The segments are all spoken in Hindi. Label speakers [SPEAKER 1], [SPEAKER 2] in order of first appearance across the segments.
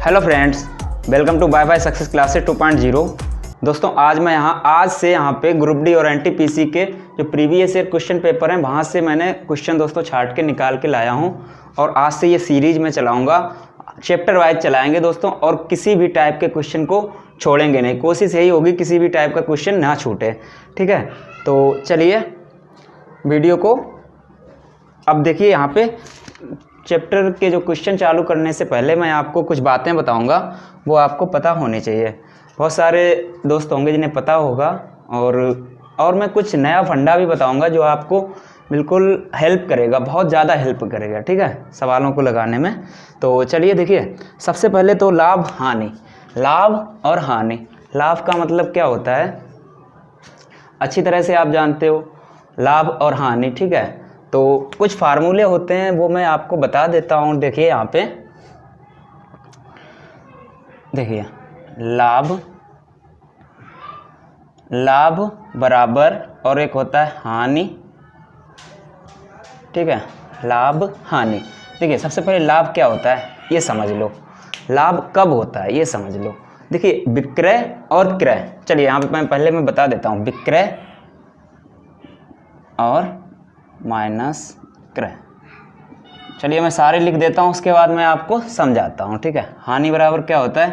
[SPEAKER 1] Hello friends, welcome to WiFi success classes 2.0। दोस्तों आज से यहाँ पे ग्रुप डी और एनटीपीसी के जो प्रीवियस ईयर क्वेश्चन पेपर हैं वहाँ से मैंने क्वेश्चन दोस्तों छाट के निकाल के लाया हूँ और आज से ये सीरीज में चलाऊँगा। चैप्टर वाइज चलाएंगे दोस्तों और किसी भी टाइप के क्वेश्चन को छोड़ेंगे नहीं। कोशिश यही होगी किसी भी टाइप का क्वेश्चन ना छूटे, ठीक है। तो चलिए वीडियो को अब देखिए। यहाँ पे चैप्टर के जो क्वेश्चन चालू करने से पहले मैं आपको कुछ बातें बताऊंगा, वो आपको पता होनी चाहिए। बहुत सारे दोस्त होंगे जिन्हें पता होगा और मैं कुछ नया फंडा भी बताऊंगा जो आपको बिल्कुल हेल्प करेगा, बहुत ज़्यादा हेल्प करेगा, ठीक है, सवालों को लगाने में। तो चलिए देखिए, सबसे पहले तो लाभ हानि। लाभ और हानि, लाभ का मतलब क्या होता है अच्छी तरह से आप जानते हो, लाभ और हानि, ठीक है। तो कुछ फार्मूले होते हैं वो मैं आपको बता देता हूँ। देखिए यहाँ पे देखिए, लाभ बराबर और एक होता है हानि, ठीक है, लाभ हानि। देखिए सबसे पहले लाभ क्या होता है ये समझ लो, लाभ कब होता है ये समझ लो। देखिए विक्रय और क्रय, चलिए यहाँ पे मैं बता देता हूँ, विक्रय और माइनस क्रय। चलिए मैं सारे लिख देता हूँ, उसके बाद मैं आपको समझाता हूँ, ठीक है। हानि बराबर क्या होता है,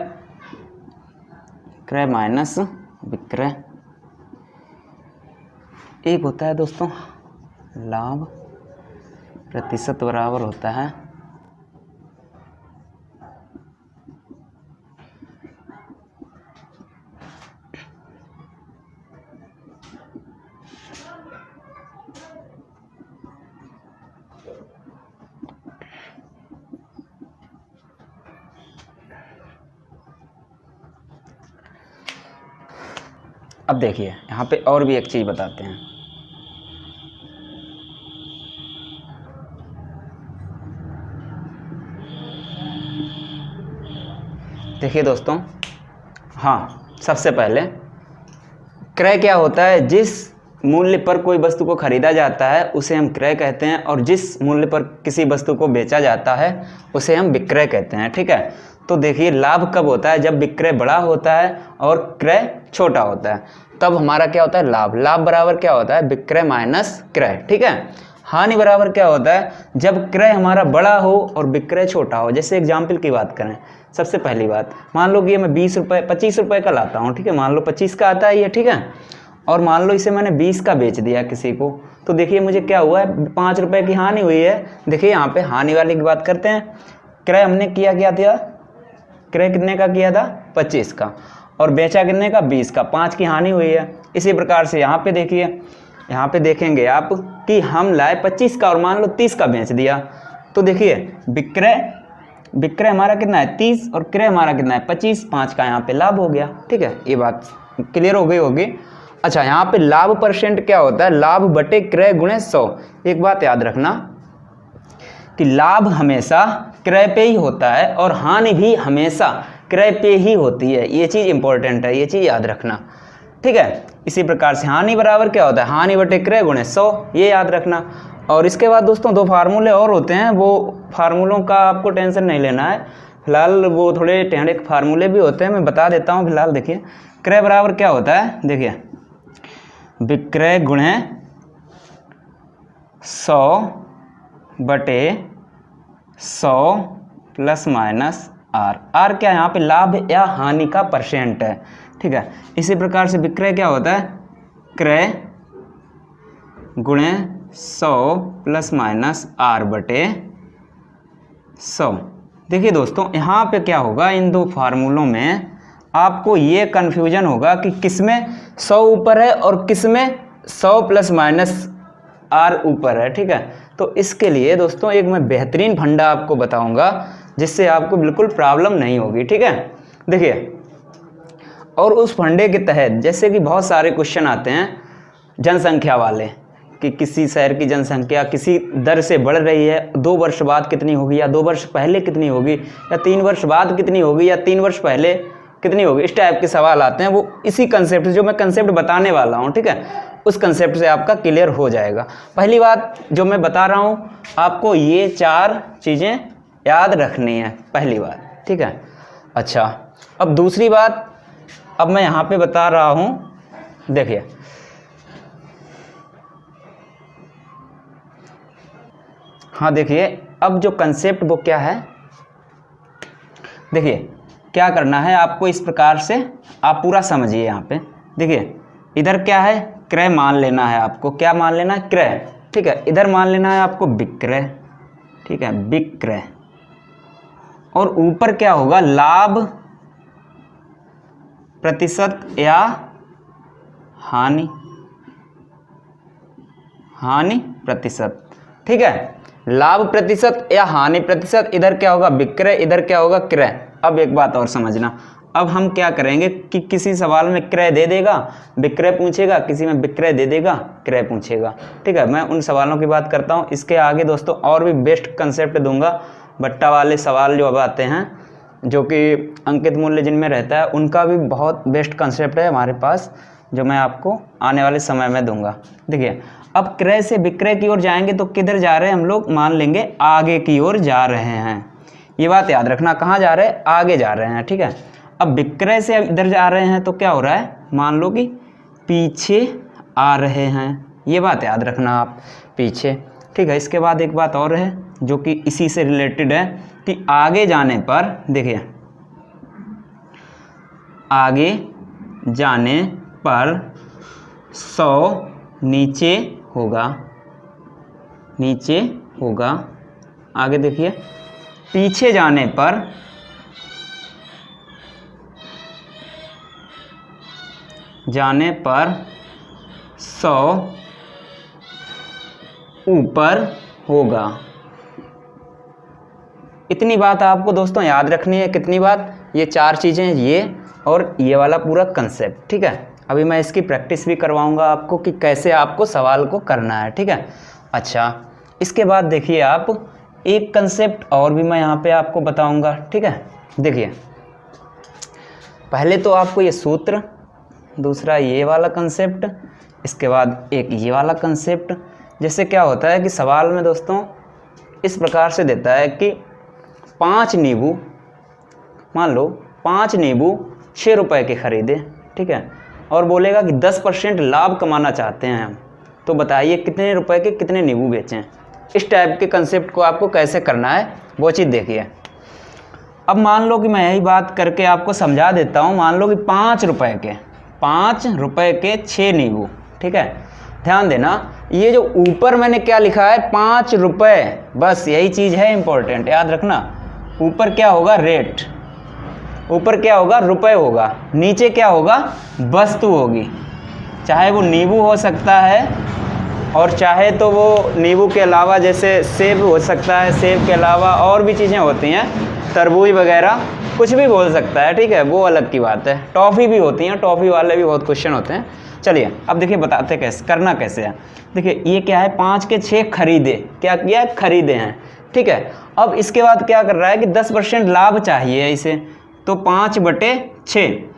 [SPEAKER 1] क्रय माइनस विक्रय। एक होता है दोस्तों लाभ प्रतिशत बराबर होता है अब देखिए यहाँ पे और भी एक चीज़ बताते हैं। देखिए दोस्तों, हाँ सबसे पहले क्रय क्या होता है, जिस मूल्य पर कोई वस्तु को खरीदा जाता है उसे हम क्रय कहते हैं, और जिस मूल्य पर किसी वस्तु को बेचा जाता है उसे हम विक्रय कहते हैं, ठीक है। तो देखिए लाभ कब होता है, जब विक्रय बड़ा होता है और क्रय छोटा होता है, तब हमारा क्या होता है लाभ। लाभ बराबर क्या होता है, विक्रय माइनस क्रय, ठीक है। हानि बराबर क्या होता है, जब क्रय हमारा बड़ा हो और विक्रय छोटा हो। जैसे एग्जाम्पल की बात करें, सबसे पहली बात मान लो कि ये मैं 20 रुपये 25 रुपये का लाता हूँ, ठीक है, मान लो 25 का आता है ये, ठीक है, और मान लो इसे मैंने 20 का बेच दिया किसी को, तो देखिए मुझे क्या हुआ है, 5 रुपये की हानि हुई है। देखिए यहाँ पे हानि वाली की बात करते हैं। क्रय हमने किया क्या था, क्रय कितने का किया था, 25 का, और बेचा कितने का, 20 का, 5 की हानि हुई है। इसी प्रकार से यहाँ पे देखिए, यहाँ पे देखेंगे आप कि हम लाए 25 का और मान लो 30 का बेच दिया, तो देखिए विक्रय हमारा कितना है 30 और क्रय हमारा कितना है 25, 5 का यहाँ पे लाभ हो गया, ठीक है। ये बात क्लियर हो गई होगी। अच्छा, यहाँ पे लाभ परसेंट क्या होता है, लाभ बटे क्रय गुणे 100। एक बात याद रखना कि लाभ हमेशा क्रय पे ही होता है और हानि भी हमेशा क्रय पे ही होती है। ये चीज़ इंपॉर्टेंट है, ये चीज़ याद रखना, ठीक है। इसी प्रकार से हानि बराबर क्या होता है, हानि बटे क्रय गुणे 100, ये याद रखना। और इसके बाद दोस्तों 2 फार्मूले और होते हैं, वो फार्मूलों का आपको टेंशन नहीं लेना है फिलहाल, वो थोड़े टेढ़े फार्मूले भी होते हैं, मैं बता देता हूँ फिलहाल। देखिए क्रय बराबर क्या होता है, देखिए विक्रय गुणे 100 बटे 100 प्लस माइनस आर। आर क्या है, यहाँ पे लाभ या हानि का परसेंट है, ठीक है। इसी प्रकार से विक्रय क्या होता है, क्रय गुणे 100 प्लस माइनस आर बटे 100। देखिए दोस्तों यहाँ पे क्या होगा, इन 2 फार्मूलों में आपको ये कन्फ्यूजन होगा कि किसमें 100 ऊपर है और किसमें 100 प्लस माइनस आर ऊपर है, ठीक है। तो इसके लिए दोस्तों एक मैं बेहतरीन फंडा आपको बताऊंगा जिससे आपको बिल्कुल प्रॉब्लम नहीं होगी, ठीक है। देखिए, और उस फंडे के तहत जैसे कि बहुत सारे क्वेश्चन आते हैं जनसंख्या वाले, कि किसी शहर की जनसंख्या किसी दर से बढ़ रही है, 2 वर्ष बाद कितनी होगी, या 2 वर्ष पहले कितनी होगी, या 3 वर्ष बाद कितनी होगी, या 3 वर्ष पहले कितनी होगी, इस टाइप के सवाल आते हैं। वो इसी कंसेप्ट जो मैं कंसेप्ट बताने वाला हूँ, ठीक है, उस कंसेप्ट से आपका क्लियर हो जाएगा। पहली बात जो मैं बता रहा हूँ आपको, ये 4 चीज़ें याद रखनी है, पहली बात, ठीक है। अच्छा, अब दूसरी बात अब मैं यहाँ पे बता रहा हूँ, देखिए हाँ देखिए अब जो कंसेप्ट वो क्या है, देखिए क्या करना है आपको इस प्रकार से, आप पूरा समझिए यहाँ पे। देखिए इधर क्या है, क्रय मान लेना है आपको, क्या मान लेना है, क्रय, ठीक है। इधर मान लेना है आपको विक्रय, ठीक है, विक्रय। और ऊपर क्या होगा, लाभ प्रतिशत या हानि, हानि प्रतिशत, ठीक है। लाभ प्रतिशत या हानि प्रतिशत, इधर क्या होगा विक्रय, इधर क्या होगा क्रय। अब एक बात और समझना, अब हम क्या करेंगे कि किसी सवाल में क्रय दे देगा विक्रय पूछेगा, किसी में विक्रय दे देगा क्रय पूछेगा, ठीक है। मैं उन सवालों की बात करता हूँ। इसके आगे दोस्तों और भी बेस्ट कंसेप्ट दूंगा, बट्टा वाले सवाल जो अब आते हैं जो कि अंकित मूल्य जिनमें रहता है, उनका भी बहुत बेस्ट कंसेप्ट है हमारे पास, जो मैं आपको आने वाले समय में दूंगा। देखिए अब क्रय से विक्रय की ओर जाएंगे तो किधर जा रहे हैं हम लोग, मान लेंगे आगे की ओर जा रहे हैं। ये बात याद रखना, कहाँ जा रहे हैं, आगे जा रहे हैं, ठीक है। अब विक्रय से इधर जा रहे हैं तो क्या हो रहा है, मान लो कि पीछे आ रहे हैं, ये बात याद रखना आप, पीछे, ठीक है। इसके बाद एक बात और है जो कि इसी से रिलेटेड है कि आगे जाने पर, देखिए आगे जाने पर 100 नीचे होगा, नीचे होगा। आगे देखिए पीछे जाने पर 100 ऊपर होगा। इतनी बात आपको दोस्तों याद रखनी है। कितनी बात, ये 4 चीज़ें, ये और ये वाला पूरा कंसेप्ट, ठीक है। अभी मैं इसकी प्रैक्टिस भी करवाऊंगा आपको कि कैसे आपको सवाल को करना है, ठीक है। अच्छा, इसके बाद देखिए आप एक कंसेप्ट और भी मैं यहाँ पे आपको बताऊंगा, ठीक है। देखिए पहले तो आपको ये सूत्र, दूसरा ये वाला कंसेप्ट, इसके बाद एक ये वाला कंसेप्ट। जैसे क्या होता है कि सवाल में दोस्तों इस प्रकार से देता है कि 5 नींबू, मान लो 5 नींबू 6 रुपए के खरीदे, ठीक है। और बोलेगा कि 10% लाभ कमाना चाहते हैं हम, तो बताइए कितने रुपए के कितने नींबू बेचें। इस टाइप के कंसेप्ट को आपको कैसे करना है वो चीज़ देखिए। अब मान लो कि मैं यही बात करके आपको समझा देता हूँ। मान लो कि 5 रुपए के 6 नींबू, ठीक है। ध्यान देना, ये जो ऊपर मैंने क्या लिखा है 5 रुपए, बस यही चीज़ है इंपॉर्टेंट, याद रखना। ऊपर क्या होगा, रेट, ऊपर क्या होगा, रुपए होगा, नीचे क्या होगा, वस्तु होगी। चाहे वो नींबू हो सकता है और चाहे तो वो नींबू के अलावा जैसे सेब हो सकता है, सेब के अलावा और भी चीज़ें होती हैं, तरबूज वगैरह, कुछ भी बोल सकता है, ठीक है, वो अलग की बात है। टॉफ़ी भी होती हैं, टॉफ़ी वाले भी बहुत क्वेश्चन होते हैं। चलिए अब देखिए बताते कैसे करना कैसे है। देखिए ये क्या है, 5 के 6 खरीदे, क्या किया, खरीदे हैं, ठीक है। अब इसके बाद क्या कर रहा है कि 10% लाभ चाहिए इसे, तो 5/6।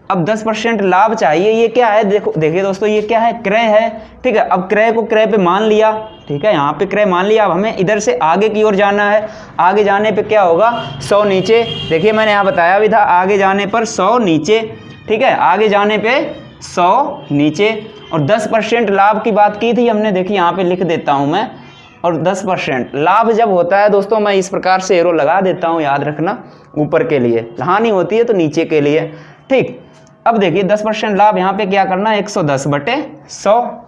[SPEAKER 1] अब 10% लाभ चाहिए, ये क्या है, देखो देखिए दोस्तों, ये क्या है, क्रय है, ठीक है। अब क्रय को क्रय पे मान लिया, ठीक है, यहाँ पे क्रय मान लिया। अब हमें इधर से आगे की ओर जाना है। आगे जाने पे क्या होगा, 100 नीचे, देखिए मैंने यहाँ बताया भी था, आगे जाने पर 100 नीचे, ठीक है, आगे जाने पे 100 नीचे। और 10% लाभ की बात की थी हमने, देखिए यहाँ पे लिख देता हूँ मैं। और 10% लाभ जब होता है दोस्तों, मैं इस प्रकार से एरो लगा देता हूँ, याद रखना, ऊपर के लिए, हानि होती है तो नीचे के लिए, ठीक। अब देखिए 10% लाभ, यहाँ पे क्या करना है, 110/100।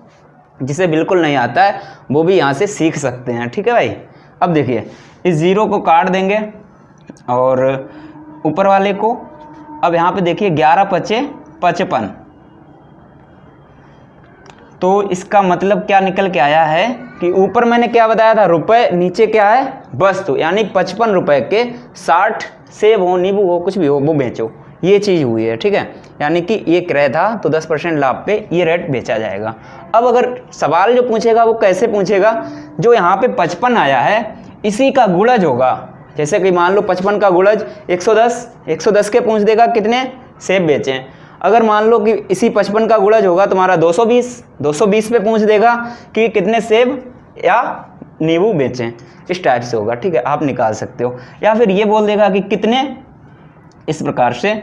[SPEAKER 1] जिसे बिल्कुल नहीं आता है वो भी यहाँ से सीख सकते हैं, ठीक है भाई। अब देखिए इस 0 को काट देंगे और ऊपर वाले को, अब यहाँ पे देखिए 11×5 = 55। तो इसका मतलब क्या निकल के आया है कि ऊपर मैंने क्या बताया था, रुपए, नीचे क्या है, वस्तु, यानी 55 रुपए के 60 सेब हो, नींबू हो, कुछ भी हो, वो बेचो, ये चीज़ हुई है, ठीक है। यानी कि ये क्रय था तो 10% लाभ पे ये रेट बेचा जाएगा। अब अगर सवाल जो पूछेगा वो कैसे पूछेगा, जो यहाँ पे 55 आया है इसी का गुणज होगा। जैसे कि मान लो 55 का गुणज 110 के पूछ देगा कितने सेब बेचें। अगर मान लो कि इसी 55 का गुणज होगा तुम्हारा 220 पे पूछ देगा कि कितने सेब या नींबू बेचें, इस टाइप से होगा, ठीक है, आप निकाल सकते हो। या फिर ये बोल देगा कि कितने इस प्रकार से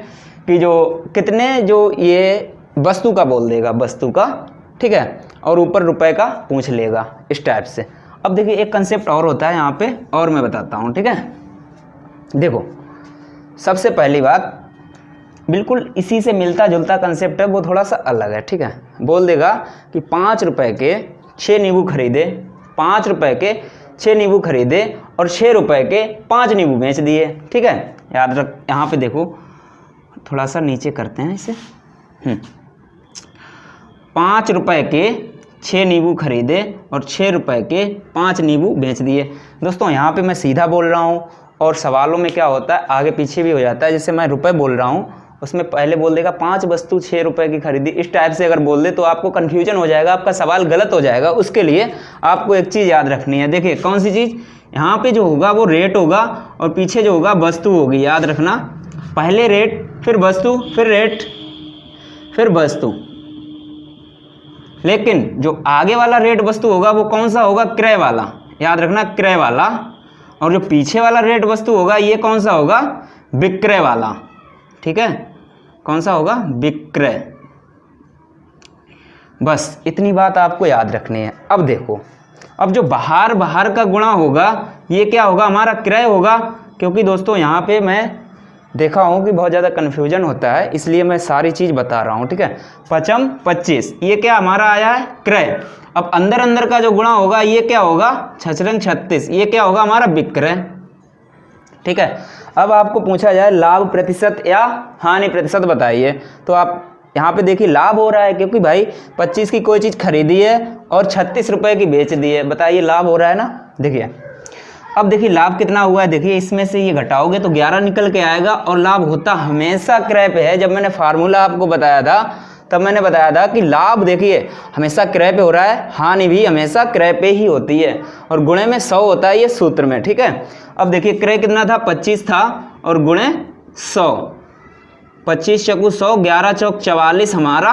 [SPEAKER 1] कि जो कितने जो ये वस्तु का बोल देगा, वस्तु का, ठीक है, और ऊपर रुपए का पूछ लेगा, इस टाइप से। अब देखिए एक कंसेप्ट और होता है यहाँ पे, और मैं बताता हूँ, ठीक है। देखो सबसे पहली बात, बिल्कुल इसी से मिलता जुलता कंसेप्ट है, वो थोड़ा सा अलग है, ठीक है। बोल देगा कि 5 रुपए के 6 नींबू खरीदे, 5 रुपए के 6 नींबू खरीदे और 6 रुपए के 5 नींबू बेच दिए, ठीक है। याद रख, यहाँ पे देखो थोड़ा सा नीचे करते हैं इसे। 5 रुपए के 6 नींबू खरीदे और 6 रुपए के 5 नींबू बेच दिए। दोस्तों यहाँ पे मैं सीधा बोल रहा हूँ, और सवालों में क्या होता है आगे पीछे भी हो जाता है। जैसे मैं रुपए बोल रहा हूँ, उसमें पहले बोल देगा 5 वस्तु 6 रुपए की खरीदी, इस टाइप से अगर बोल दे तो आपको कन्फ्यूजन हो जाएगा, आपका सवाल गलत हो जाएगा। उसके लिए आपको एक चीज़ याद रखनी है। देखिए कौन सी चीज़, यहाँ पे जो होगा वो रेट होगा और पीछे जो होगा वस्तु होगी। याद रखना, पहले रेट, फिर वस्तु, फिर रेट, फिर वस्तु। लेकिन जो आगे वाला रेट वस्तु होगा वो कौन सा होगा, क्रय वाला। याद रखना, क्रय वाला। और जो पीछे वाला रेट वस्तु होगा ये कौन सा होगा, विक्रय वाला, ठीक है। कौन सा होगा, विक्रय। बस इतनी बात आपको याद रखनी है। अब देखो, अब जो बाहर बाहर का गुणा होगा ये क्या होगा, हमारा क्रय होगा। क्योंकि दोस्तों यहाँ पे मैं देखा हूँ कि बहुत ज़्यादा कन्फ्यूजन होता है, इसलिए मैं सारी चीज़ बता रहा हूँ, ठीक है। 5 25, ये क्या हमारा आया है, क्रय। अब अंदर अंदर का जो गुणा होगा ये क्या होगा, 6 36, ये क्या होगा हमारा, विक्रय, ठीक है। अब आपको पूछा जाए लाभ प्रतिशत या हानि प्रतिशत बताइए, तो आप यहाँ पे देखिए लाभ हो रहा है, क्योंकि भाई 25 की कोई चीज़ खरीदी है और 36 रुपए की बेच दी है, बताइए लाभ हो रहा है ना। देखिए अब देखिए लाभ कितना हुआ है, देखिए इसमें से ये घटाओगे तो 11 निकल के आएगा, और लाभ होता हमेशा क्रय पे है। जब मैंने फार्मूला आपको बताया था तब मैंने बताया था कि लाभ देखिए हमेशा क्रय पे हो रहा है, हानि भी हमेशा क्रय पे ही होती है, और गुणे में 100 होता है ये सूत्र में, ठीक है। अब देखिए क्रय कितना था, 25 था, और गुणे 100, 25 चौकू 100, 11 चौक 44 हमारा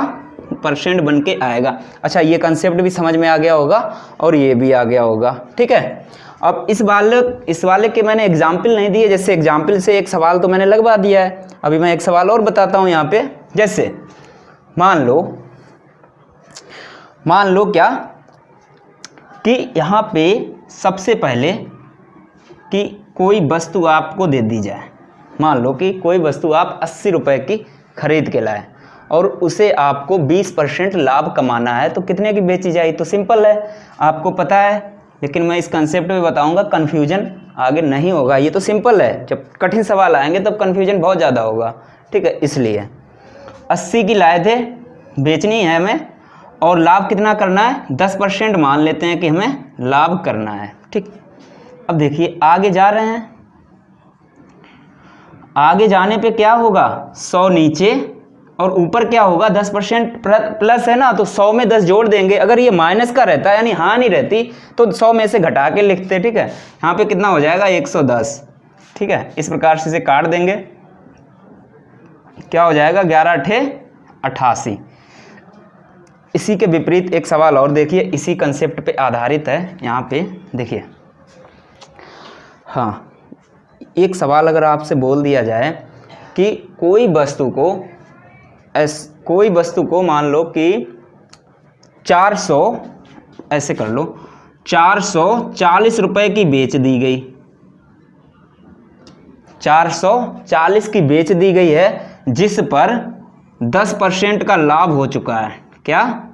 [SPEAKER 1] परसेंट बन के आएगा। अच्छा, ये कंसेप्ट भी समझ में आ गया होगा और ये भी आ गया होगा, ठीक है। अब इस वाले के मैंने एग्जाम्पल नहीं दिए, जैसे एग्जाम्पल से एक सवाल तो मैंने लगवा दिया है। अभी मैं एक सवाल और बताता हूँ यहाँ पे। जैसे मान लो क्या कि यहाँ पे सबसे पहले कि कोई वस्तु आपको दे दी जाए। मान लो कि कोई वस्तु आप 80 रुपए की खरीद के लाए और उसे आपको 20% लाभ कमाना है, तो कितने की बेची जाए। तो सिंपल है, आपको पता है, लेकिन मैं इस कंसेप्ट में बताऊंगा, कन्फ्यूजन आगे नहीं होगा। ये तो सिंपल है, जब कठिन सवाल आएंगे तब कन्फ्यूजन बहुत ज़्यादा होगा, ठीक है। इसलिए 80 की लाए थे, बेचनी है हमें, और लाभ कितना करना है, 10% मान लेते हैं कि हमें लाभ करना है, ठीक। अब देखिए आगे जा रहे हैं, आगे जाने पे क्या होगा, 100 नीचे और ऊपर क्या होगा, 10% प्लस है ना, तो 100 में 10 जोड़ देंगे। अगर ये माइनस का रहता यानी हानि रहती तो 100 में से घटा के लिखते, ठीक है। यहाँ पे कितना हो जाएगा, 110, ठीक है। इस प्रकार से इसे काट देंगे, क्या हो जाएगा, 11 × 8 = 88। इसी के विपरीत एक सवाल और देखिए, इसी कंसेप्ट पे आधारित है। यहाँ पे देखिए, हाँ, एक सवाल अगर आपसे बोल दिया जाए कि कोई वस्तु को मान लो कि 400, ऐसे कर लो, 440 रुपए की बेच दी गई, 440 की बेच दी गई है, जिस पर 10% का लाभ हो चुका है। क्या,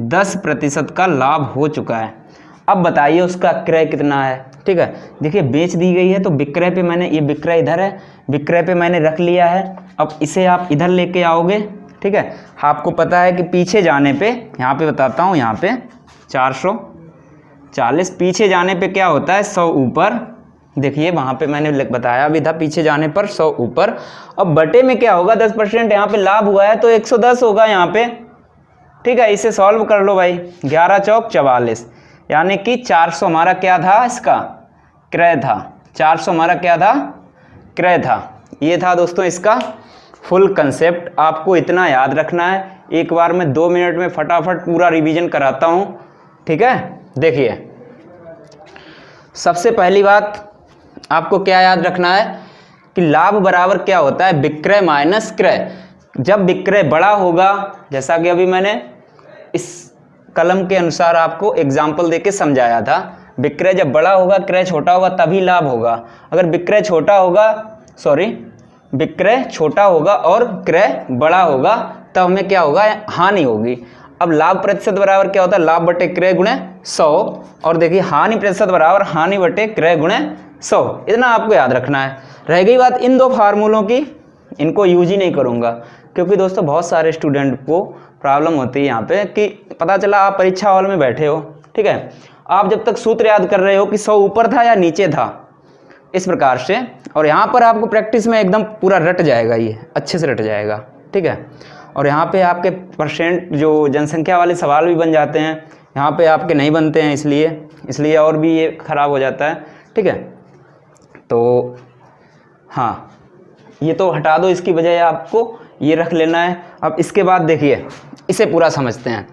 [SPEAKER 1] 10% का लाभ हो चुका है। अब बताइए उसका क्रय कितना है, ठीक है। देखिए बेच दी गई है तो विक्रय पे मैंने, ये विक्रय इधर है, विक्रय पे मैंने रख लिया है। अब इसे आप इधर लेके आओगे, ठीक है। आपको पता है कि पीछे जाने पे, यहाँ पे बताता हूँ, यहाँ पे 440, पीछे जाने पे क्या होता है, 100 ऊपर। देखिए वहाँ पे मैंने बताया भी था, पीछे जाने पर 100 ऊपर। अब बटे में क्या होगा, 10% यहाँ पे लाभ हुआ है तो 110 होगा यहाँ पे, ठीक है। इसे सॉल्व कर लो भाई, 11 चौक 44, यानी कि 400 हमारा क्या था, इसका क्रय था। 400 हमारा क्या था, क्रय था। ये था दोस्तों इसका फुल कंसेप्ट। आपको इतना याद रखना है। एक बार मैं 2 मिनट में फटाफट पूरा रिवीजन कराता हूँ, ठीक है। देखिए सबसे पहली बात आपको क्या याद रखना है कि लाभ बराबर क्या होता है, विक्रय माइनस क्रय। जब विक्रय बड़ा होगा, जैसा कि अभी मैंने इस कलम के अनुसार आपको एग्जाम्पल देके समझाया था, विक्रय जब बड़ा होगा क्रय छोटा होगा तभी लाभ होगा। अगर विक्रय छोटा होगा, विक्रय छोटा होगा और क्रय बड़ा होगा तब हमें क्या होगा, हानि होगी। अब लाभ प्रतिशत बराबर क्या होता है, लाभ बटे क्रय गुणे 100, और देखिए हानि प्रतिशत बराबर हानि बटे क्रय गुणे 100। इतना आपको याद रखना है। रह गई बात इन दो फार्मूलों की, इनको यूज ही नहीं करूँगा क्योंकि दोस्तों बहुत सारे स्टूडेंट को प्रॉब्लम होती है यहाँ पे कि पता चला आप परीक्षा हॉल में बैठे हो, ठीक है, आप जब तक सूत्र याद कर रहे हो कि 100 ऊपर था या नीचे था, इस प्रकार से, और यहाँ पर आपको प्रैक्टिस में एकदम पूरा रट जाएगा, ये अच्छे से रट जाएगा, ठीक है। और यहाँ पे आपके परसेंट जो जनसंख्या वाले सवाल भी बन जाते हैं, यहाँ पे आपके नहीं बनते हैं, इसलिए और भी ये खराब हो जाता है, ठीक है। तो हाँ, ये तो हटा दो, इसकी बजाय आपको ये रख लेना है। अब इसके बाद देखिए इसे पूरा समझते हैं।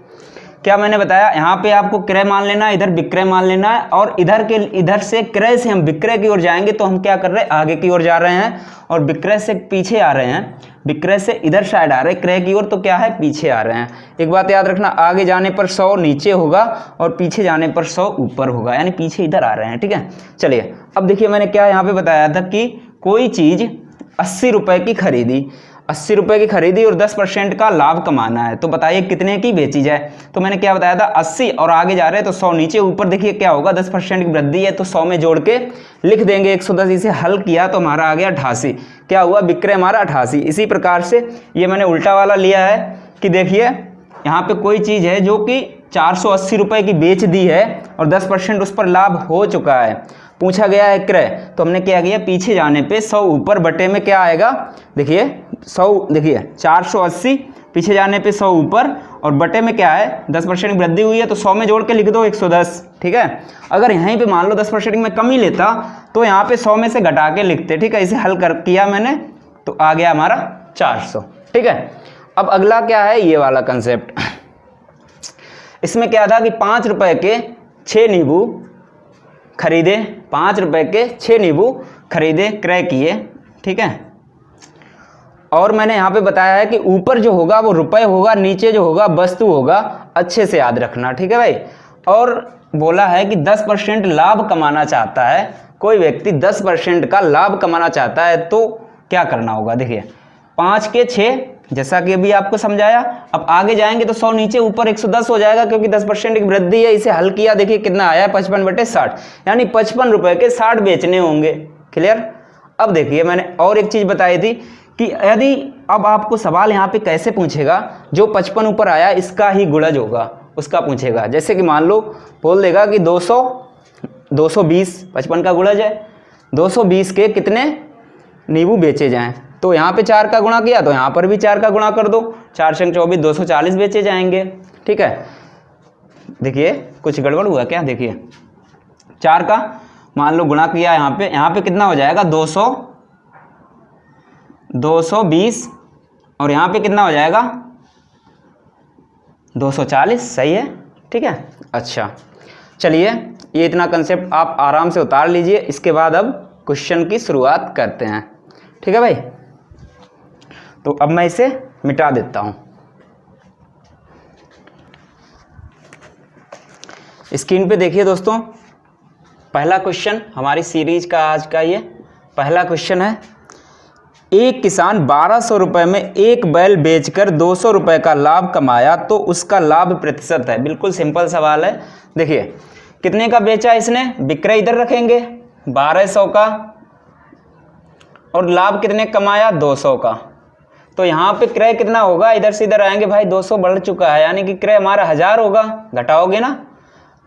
[SPEAKER 1] क्या मैंने बताया, यहाँ पे आपको क्रय मान लेना है, इधर विक्रय मान लेना है, और इधर से क्रय से हम विक्रय की ओर जाएंगे तो हम क्या कर रहे हैं, आगे की ओर जा रहे हैं, और विक्रय से पीछे आ रहे हैं, विक्रय से इधर साइड आ रहे हैं, क्रय की ओर तो क्या है, पीछे आ रहे हैं। एक बात याद रखना, आगे जाने पर 100 नीचे होगा और पीछे जाने पर 100 ऊपर होगा, यानी पीछे इधर आ रहे हैं, ठीक है। चलिए अब देखिए मैंने क्या यहाँ पे बताया था कि कोई चीज़ 80 रुपये की खरीदी, 80 रुपये की खरीदी और 10% का लाभ कमाना है, तो बताइए कितने की बेची जाए। तो मैंने क्या बताया था, 80 और आगे जा रहे हैं तो 100 नीचे, ऊपर देखिए क्या होगा, 10% की वृद्धि है तो 100 में जोड़ के लिख देंगे 110। इसे हल किया तो हमारा आ गया 88। क्या हुआ, विक्रय हमारा 88। इसी प्रकार से ये मैंने उल्टा वाला लिया है कि देखिए यहाँ पे कोई चीज़ है जो कि 480 रुपये की बेच दी है और 10% उस पर लाभ हो चुका है, पूछा गया है क्रय, तो हमने क्या किया, पीछे जाने पे 100 ऊपर बटे में क्या आएगा, देखिए 100, देखिए 480, पीछे जाने पे 100 ऊपर और बटे में क्या है, 10% की वृद्धि हुई है तो 100 में जोड़ के लिख दो 110, ठीक है। अगर यहीं पे मान लो 10% में कमी लेता तो यहाँ पे 100 में से घटा के लिखते, ठीक है। इसे हल कर किया मैंने तो आ गया हमारा 400, ठीक है। अब अगला क्या है, ये वाला कंसेप्ट। इसमें क्या था कि 5 रुपए के 6 नींबू खरीदे, 5 रुपए के 6 नींबू खरीदे, क्रय किए, ठीक है। और मैंने यहाँ पे बताया है कि ऊपर जो होगा वो रुपए होगा, नीचे जो होगा वस्तु होगा, अच्छे से याद रखना, ठीक है भाई। और बोला है कि 10% लाभ कमाना चाहता है, कोई व्यक्ति 10% का लाभ कमाना चाहता है तो क्या करना होगा। देखिए 5 के 6, जैसा कि अभी आपको समझाया। अब आगे जाएंगे तो 100 नीचे ऊपर 110 हो जाएगा क्योंकि 10% की वृद्धि है। इसे हल किया, देखिए कितना आया, 55/60, यानी 55 रुपए के 60 बेचने होंगे। क्लियर। अब देखिए मैंने और एक चीज बताई थी कि यदि अब आपको सवाल यहाँ पे कैसे पूछेगा, जो 55 ऊपर आया इसका ही गुणज होगा उसका पूछेगा। जैसे कि मान लो बोल देगा कि 220 55 का गुणज है, 220 के कितने नींबू बेचे जाएं, तो यहाँ पे 4 का गुणा किया तो यहाँ पर भी 4 का गुणा कर दो, 4 से 24 240 बेचे जाएंगे, ठीक है। देखिए कुछ गड़बड़ हुआ क्या, देखिए 4 का मान लो गुणा किया, यहाँ पे कितना हो जाएगा 220 और यहाँ पे कितना हो जाएगा 240, सही है, ठीक है। अच्छा चलिए ये इतना कंसेप्ट आप आराम से उतार लीजिए। इसके बाद अब क्वेश्चन की शुरुआत करते हैं, ठीक है भाई। तो अब मैं इसे मिटा देता हूं। स्क्रीन पे देखिए दोस्तों, पहला क्वेश्चन हमारी सीरीज का आज का ये पहला क्वेश्चन है। एक किसान 1200 रुपये में एक बैल बेचकर 200 रुपये का लाभ कमाया तो उसका लाभ प्रतिशत है। बिल्कुल सिंपल सवाल है। देखिए कितने का बेचा इसने, विक्रय इधर रखेंगे 1200 का और लाभ कितने कमाया 200 का, तो यहाँ पे क्रय कितना होगा, इधर से इधर आएंगे भाई 200 बढ़ चुका है, यानी कि क्रय हमारा 1000 होगा। घटाओगे ना,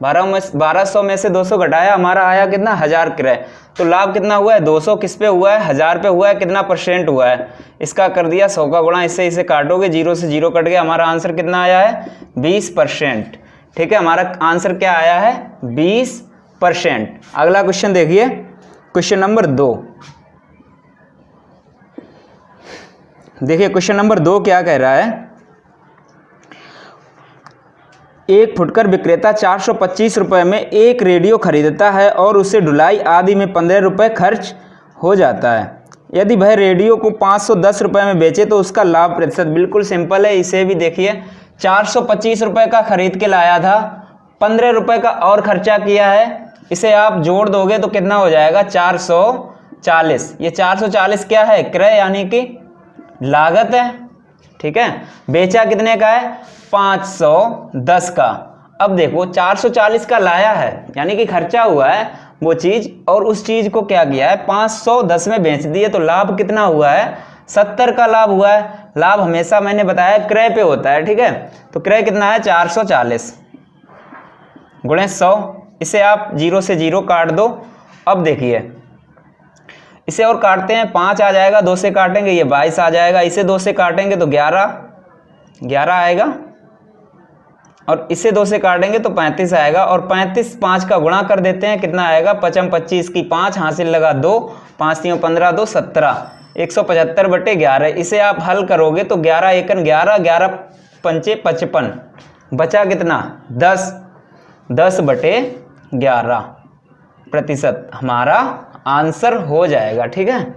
[SPEAKER 1] 1200 में से 200 घटाया, हमारा आया कितना 1000 क्रय। तो लाभ कितना हुआ है 200 किस पे हुआ है, 1000 पे हुआ है, कितना परसेंट हुआ है, इसका कर दिया 100 का गुणा, इससे इसे काटोगे, 0 से 0 कट गया, हमारा आंसर कितना आया है 20%, ठीक है। हमारा आंसर क्या आया है 20%। अगला क्वेश्चन देखिए, क्वेश्चन नंबर 2। देखिए क्वेश्चन नंबर 2 क्या कह रहा है। एक फुटकर विक्रेता 425 रुपये में एक रेडियो खरीदता है और उसे ढुलाई आदि में 15 रुपये खर्च हो जाता है। यदि वह रेडियो को 510 रुपये में बेचे तो उसका लाभ प्रतिशत। बिल्कुल सिंपल है, इसे भी देखिए 425 रुपये का खरीद के लाया था, 15 रुपये का और खर्चा किया है, इसे आप जोड़ दोगे तो कितना हो जाएगा 440। ये 440 क्या है, क्रय यानी कि लागत है, ठीक है। बेचा कितने का है, 510 का। अब देखो 440 का लाया है यानी कि खर्चा हुआ है वो चीज, और उस चीज को क्या किया है 510 में बेच दिए, तो लाभ कितना हुआ है 70 का लाभ हुआ है। लाभ हमेशा मैंने बताया क्रय पे होता है, ठीक है। तो क्रय कितना है 440 गुणे 100, इसे आप 0 से 0 काट दो। अब देखिए इसे और काटते हैं, 5 आ जाएगा, 2 से काटेंगे ये 22 आ जाएगा, इसे 2 से काटेंगे तो 11 आएगा, और इसे 2 से काटेंगे तो 35 आएगा, और 35 5 का गुणा कर देते हैं, कितना आएगा 55 25 की 5 हासिल लगा 2, 5 3 15 2 17, 175/11। इसे आप हल करोगे तो 11 एकन 11, 11 पंचे 55, बचा कितना 10/11 प्रतिशत हमारा आंसर हो जाएगा, ठीक है।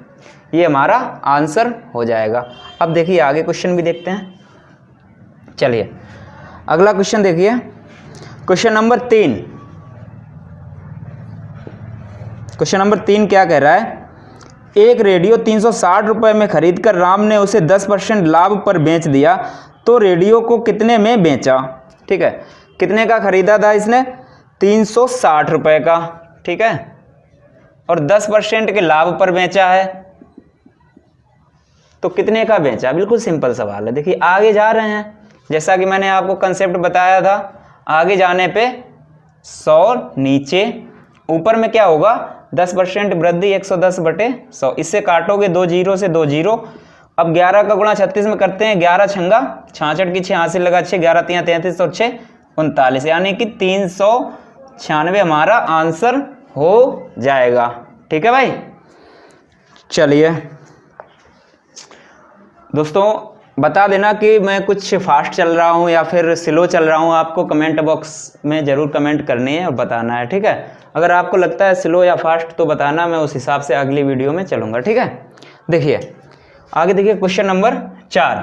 [SPEAKER 1] ये हमारा आंसर हो जाएगा। अब देखिए आगे क्वेश्चन भी देखते हैं। चलिए अगला क्वेश्चन देखिए, क्वेश्चन नंबर 3। क्वेश्चन नंबर 3 क्या कह रहा है, एक रेडियो 360 रुपये में खरीदकर राम ने उसे 10% लाभ पर बेच दिया, तो रेडियो को कितने में बेचा, ठीक है। कितने का खरीदा था इसने, 360 रुपये का, ठीक है, और 10% के लाभ पर बेचा है, तो कितने का बेचा। बिल्कुल सिंपल सवाल है। देखिए आगे जा रहे हैं, जैसा कि मैंने आपको कंसेप्ट बताया था, आगे जाने पे 100 नीचे, ऊपर में क्या होगा 10% वृद्धि 110/100, इससे काटोगे 2 0 से 2 0। अब 11 का गुणा 36 में करते हैं, 11 छंगा 66 की 6 हासिल लगा 6, 11 3 33 और 6 39, यानी कि 396 हमारा आंसर हो जाएगा, ठीक है भाई। चलिए दोस्तों बता देना कि मैं कुछ फास्ट चल रहा हूँ या फिर स्लो चल रहा हूँ, आपको कमेंट बॉक्स में ज़रूर कमेंट करनी है और बताना है, ठीक है। अगर आपको लगता है स्लो या फास्ट तो बताना, मैं उस हिसाब से अगली वीडियो में चलूँगा, ठीक है। देखिए आगे देखिए क्वेश्चन नंबर 4।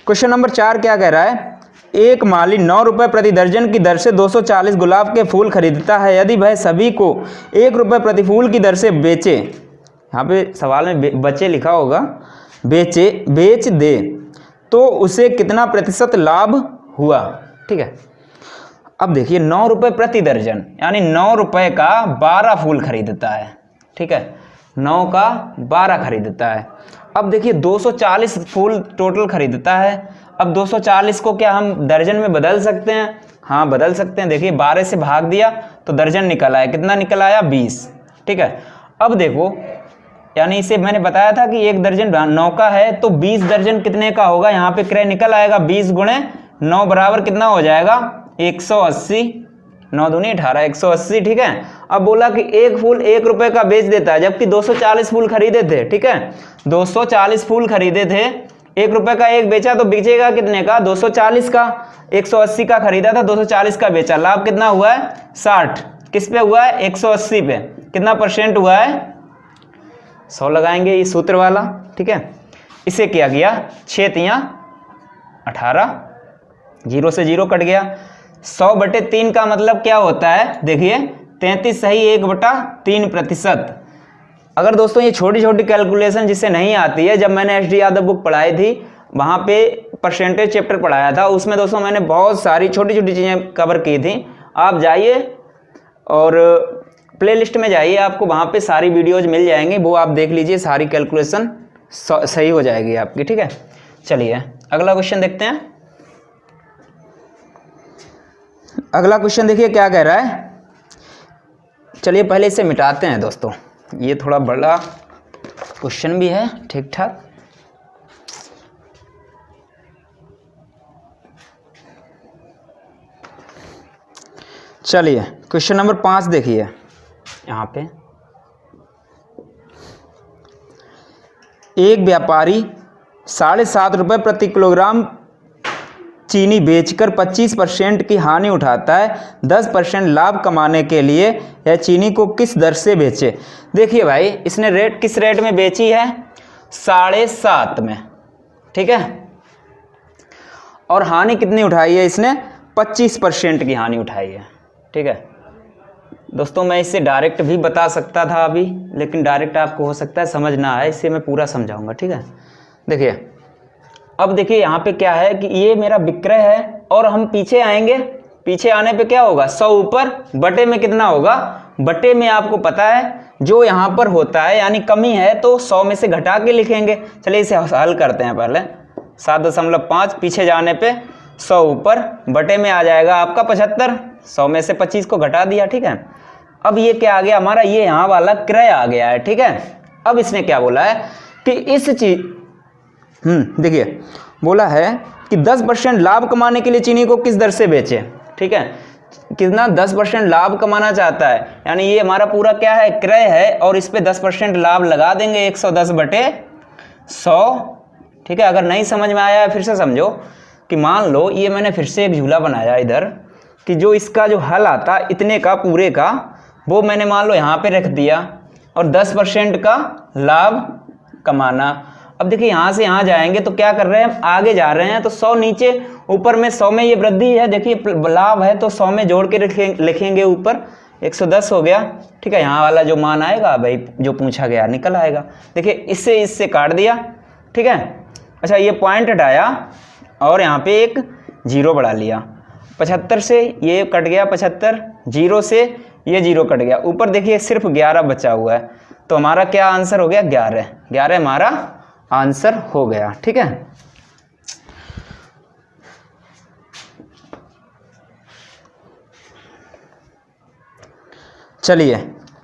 [SPEAKER 1] क्वेश्चन नंबर 4 क्या कह रहा है, एक माली 9 रुपये प्रति दर्जन की दर से 240 गुलाब के फूल खरीदता है, यदि वह सभी को 1 रुपये प्रति फूल की दर से बेचे, यहाँ पे सवाल में बचे लिखा होगा, बेच दे, तो उसे कितना प्रतिशत लाभ हुआ, ठीक है। अब देखिए 9 रुपये प्रति दर्जन यानी 9 रुपये का 12 फूल खरीदता है, ठीक है, 9 का 12 खरीदता है। अब देखिए 240 फूल टोटल खरीदता है। अब 240 को क्या हम दर्जन में बदल सकते हैं, हाँ बदल सकते हैं। देखिए 12 से भाग दिया तो दर्जन निकल आया, कितना निकल आया 20, ठीक है। अब देखो यानी इसे मैंने बताया था कि एक दर्जन 9 का है, तो 20 दर्जन कितने का होगा, यहाँ पे क्रय निकल आएगा, 20 गुणे 9 बराबर कितना हो जाएगा 180, 9 दूनी 18, 180, ठीक है। अब बोला कि एक फूल 1 रुपये का बेच देता है, जबकि 240 फूल खरीदे थे, ठीक है, 240 फूल खरीदे थे, 1 रुपये का एक बेचा तो बेचेगा कितने का 240 का, 180 का खरीदा था 240 का बेचा, लाभ कितना हुआ है 60, किस पे हुआ है 180 पे, कितना परसेंट हुआ है 100 लगाएंगे, ये सूत्र वाला, ठीक है। इसे क्या किया 6 तियां 18, 0 से 0 कट गया, 100/3 का मतलब क्या होता है, देखिए 33 सही 1/3%। अगर दोस्तों ये छोटी छोटी कैलकुलेशन जिससे नहीं आती है, जब मैंने SD यादव बुक पढ़ाई थी वहाँ पे परसेंटेज चैप्टर पढ़ाया था, उसमें दोस्तों मैंने बहुत सारी छोटी छोटी चीज़ें कवर की थी। आप जाइए और प्लेलिस्ट में जाइए, आपको वहाँ पे सारी वीडियोज मिल जाएंगी, वो आप देख लीजिए, सारी कैलकुलेशन सही हो जाएगी आपकी, ठीक है। चलिए अगला क्वेश्चन देखते हैं। अगला क्वेश्चन देखिए क्या कह रहा है, चलिए पहले इसे मिटाते हैं दोस्तों, ये थोड़ा बड़ा क्वेश्चन भी है, ठीक ठाक। चलिए क्वेश्चन नंबर 5 देखिए, यहाँ पे एक व्यापारी 7.5 रुपये प्रति किलोग्राम चीनी बेचकर 25% की हानि उठाता है, 10% लाभ कमाने के लिए यह चीनी को किस दर से बेचे। देखिए भाई, इसने रेट किस रेट में बेची है, 7.5 में, ठीक है। और हानि कितनी उठाई है इसने, 25% की हानि उठाई है, ठीक है दोस्तों। मैं इससे डायरेक्ट भी बता सकता था अभी, लेकिन डायरेक्ट आपको हो सकता है समझ ना आए, इससे मैं पूरा समझाऊंगा, ठीक है। देखिए अब देखिए यहाँ पे क्या है कि ये मेरा विक्रय है और हम पीछे आएंगे, पीछे आने पे क्या होगा, 100 ऊपर बटे में कितना होगा, बटे में आपको पता है जो यहाँ पर होता है यानी कमी है तो 100 में से घटा के लिखेंगे। चलिए इसे हल करते हैं पहले। 7.5 पीछे जाने पे 100 ऊपर बटे में आ जाएगा आपका 75, 100 में से 25 को घटा दिया, ठीक है। अब ये क्या आ गया हमारा, ये यहाँ वाला क्रय आ गया है, ठीक है। अब इसने क्या बोला है कि इस चीज देखिए बोला है कि 10% लाभ कमाने के लिए चीनी को किस दर से बेचे, ठीक है। कितना, 10% लाभ कमाना चाहता है, यानी ये हमारा पूरा क्या है, क्रय है, और इस पे 10% लाभ लगा देंगे 110 बटे 100, ठीक है। अगर नहीं समझ में आया है फिर से समझो कि मान लो ये मैंने फिर से एक झूला बनाया इधर कि जो इसका जो हल आता इतने का पूरे का, वो मैंने मान लो यहाँ पे रख दिया और 10% का लाभ कमाना। अब देखिए यहाँ से यहाँ जाएंगे तो क्या कर रहे हैं, आगे जा रहे हैं तो 100 नीचे, ऊपर में 100 में ये वृद्धि है, देखिए लाभ है तो 100 में जोड़ के लिखेंगे, ऊपर 110 हो गया, ठीक है। यहाँ वाला जो मान आएगा भाई जो पूछा गया निकल आएगा। देखिए इससे काट दिया, ठीक है। अच्छा ये पॉइंट हटाया और यहाँ पे एक जीरो बढ़ा लिया, 75 से ये कट गया 75, जीरो से ये जीरो कट गया, ऊपर देखिए सिर्फ 11 बचा हुआ है, तो हमारा क्या आंसर हो गया, 11 हमारा आंसर हो गया, ठीक है। चलिए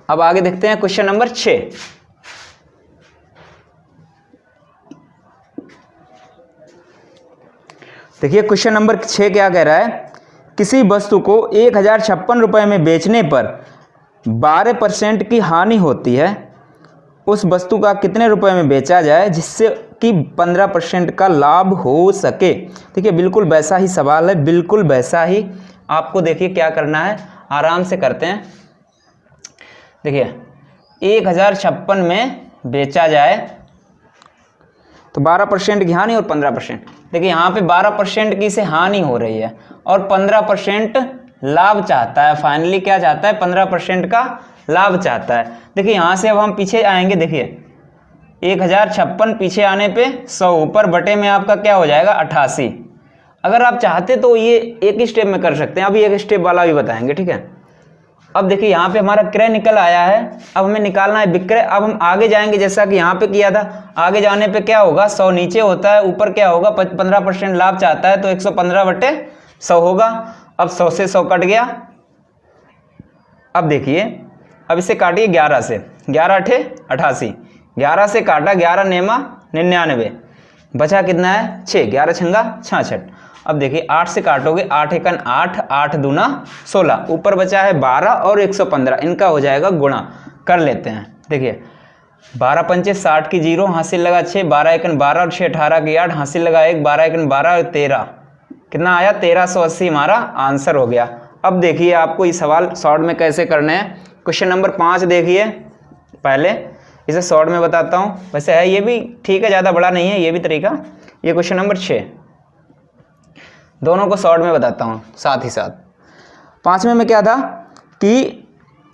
[SPEAKER 1] अब आगे देखते हैं क्वेश्चन नंबर 6। देखिए क्वेश्चन नंबर 6 क्या कह रहा है, किसी वस्तु को 1056 रुपये में बेचने पर 12% की हानि होती है, उस वस्तु का कितने रुपए में बेचा जाए जिससे कि 15% का लाभ हो सके। देखिए बिल्कुल वैसा ही सवाल है, बिल्कुल वैसा ही आपको देखिए क्या करना है, आराम से करते हैं। देखिए 1056 में बेचा जाए तो 12% की हानि और 15%, देखिए यहाँ पे 12% की से हानि हो रही है और 15% लाभ चाहता है, फाइनली क्या चाहता है, 15% का लाभ चाहता है। देखिए यहाँ से अब हम पीछे आएंगे, देखिए 1056 पीछे आने पे 100 ऊपर बटे में आपका क्या हो जाएगा, 88। अगर आप चाहते तो ये एक ही स्टेप में कर सकते हैं, अभी एक स्टेप वाला भी बताएंगे, ठीक है। अब देखिए यहाँ पे हमारा क्रय निकल आया है, अब हमें निकालना है विक्रय। अब हम आगे जाएंगे जैसा कि यहाँ पे किया था, आगे जाने पे क्या होगा, 100 नीचे होता है, ऊपर क्या होगा, 15% लाभ चाहता है तो 115 बटे 100 होगा। अब 100 से 100 कट गया। अब देखिए अब इसे काटिए 11 से, 11 अठे 88, 11 से काटा, 11 नेमा 99, बचा कितना है 6, 11 छंगा 66। अब देखिए 8 से काटोगे, 8 एकन 8, 8 दूना 16, ऊपर बचा है 12 और 115, इनका हो जाएगा गुणा, कर लेते हैं। देखिए 12 पंचे 60 की 0, हासिल लगा 6, 12 एकन 12 और 6 18 की 8, हासिल लगा 1, 12 एकन 12 और 13, कितना आया 1380 हमारा आंसर हो गया। अब देखिए आपको ये सवाल शॉर्ट में कैसे करने हैं। क्वेश्चन नंबर 5 देखिए, पहले इसे शॉर्ट में बताता हूँ, वैसे है ये भी ठीक है, ज़्यादा बड़ा नहीं है ये भी तरीका। ये क्वेश्चन नंबर 6, दोनों को शॉर्ट में बताता हूँ साथ ही साथ। 5वें में क्या था कि